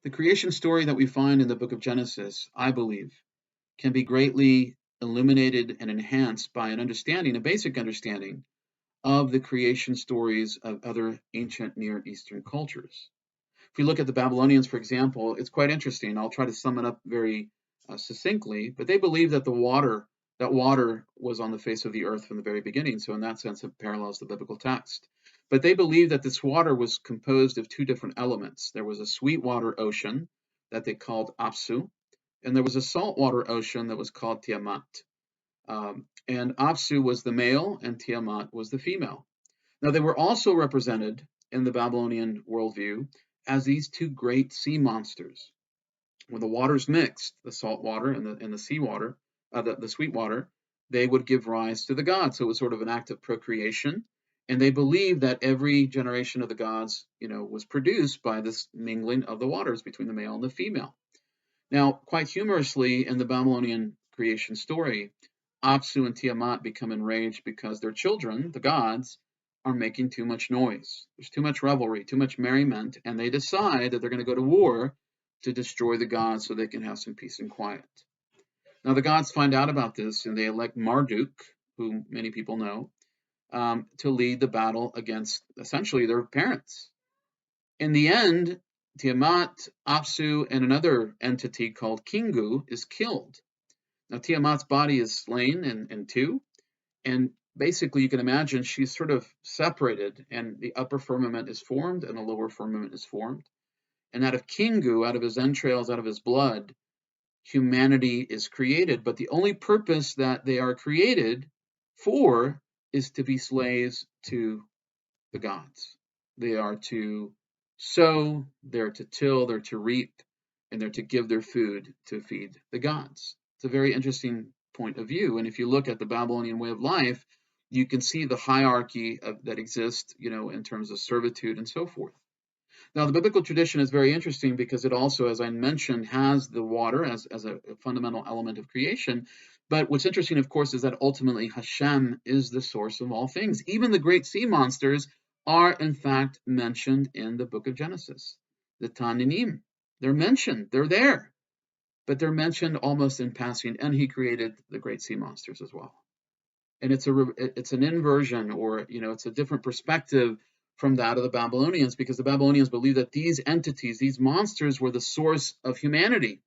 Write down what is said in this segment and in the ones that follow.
The creation story that we find in the book of Genesis, I believe, can be greatly illuminated and enhanced by an understanding, a basic understanding of the creation stories of other ancient Near Eastern cultures. If we look at the Babylonians, for example, it's quite interesting. I'll try to sum it up very succinctly, but they believe that that water was on the face of the earth from the very beginning. So in that sense, it parallels the biblical text. But they believe that this water was composed of two different elements. There was a sweetwater ocean that they called Apsu, and there was a saltwater ocean that was called Tiamat. And Apsu was the male, and Tiamat was the female. Now, they were also represented in the Babylonian worldview as these two great sea monsters. When the waters mixed, the salt water and the seawater, the sweet water, they would give rise to the gods. So it was sort of an act of procreation. And they believed that every generation of the gods, was produced by this mingling of the waters between the male and the female. Now, quite humorously, in the Babylonian creation story, Apsu and Tiamat become enraged because their children, the gods, are making too much noise. There's too much revelry, too much merriment, and they decide that they're going to go to war to destroy the gods so they can have some peace and quiet. Now, the gods find out about this, and they elect Marduk, who many people know, to lead the battle against essentially their parents. In the end, Tiamat, Apsu, and another entity called Kingu is killed. Now, Tiamat's body is slain in two, and basically you can imagine she's sort of separated, and the upper firmament is formed and the lower firmament is formed. And out of Kingu, out of his entrails, out of his blood, humanity is created. But the only purpose that they are created for is to be slaves to the gods. They are to sow, they're to till, they're to reap, and they're to give their food to feed the gods. It's a very interesting point of view. And if you look at the Babylonian way of life, you can see the hierarchy that exists, in terms of servitude and so forth. Now, the biblical tradition is very interesting because it also, as I mentioned, has the water as a fundamental element of creation. But what's interesting, of course, is that ultimately Hashem is the source of all things. Even the great sea monsters are, in fact, mentioned in the book of Genesis. The Tananim, they're mentioned, they're there. But they're mentioned almost in passing, and he created the great sea monsters as well. And it's an inversion, or it's a different perspective from that of the Babylonians, because the Babylonians believe that these entities, these monsters, were the source of humanity.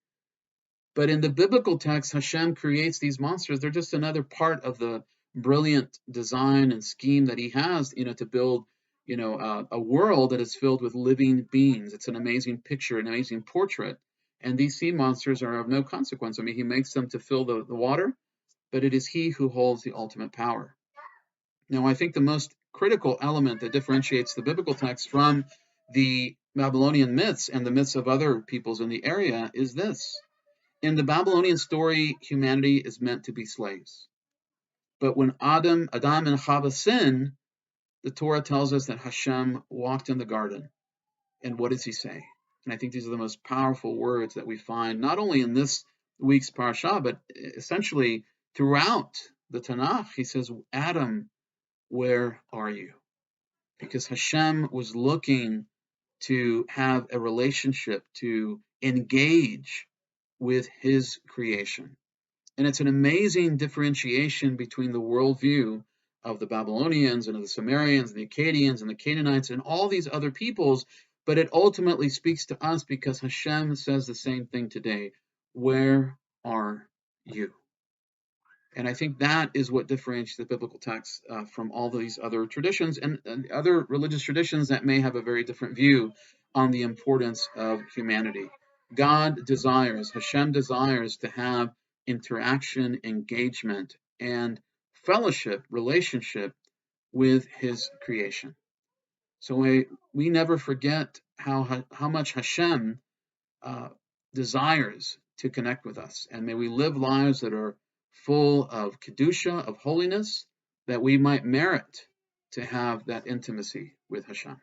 But in the biblical text, Hashem creates these monsters. They're just another part of the brilliant design and scheme that he has, to build, a world that is filled with living beings. It's an amazing picture, an amazing portrait. And these sea monsters are of no consequence. I mean, he makes them to fill the water, but it is he who holds the ultimate power. Now, I think the most critical element that differentiates the biblical text from the Babylonian myths and the myths of other peoples in the area is this. In the Babylonian story, humanity is meant to be slaves. But when Adam and Chava sin, the Torah tells us that Hashem walked in the garden. And what does he say? And I think these are the most powerful words that we find, not only in this week's Parashat, but essentially throughout the Tanakh. He says, Adam, where are you? Because Hashem was looking to have a relationship, to engage with his creation. And it's an amazing differentiation between the worldview of the Babylonians and of the Sumerians and the Akkadians and the Canaanites and all these other peoples, but it ultimately speaks to us because Hashem says the same thing today. Where are you? And I think that is what differentiates the biblical text from all these other traditions and other religious traditions that may have a very different view on the importance of humanity. God desires, Hashem desires to have interaction, engagement, and fellowship, relationship with his creation. So we never forget how much Hashem desires to connect with us. And may we live lives that are full of kedusha, of holiness, that we might merit to have that intimacy with Hashem.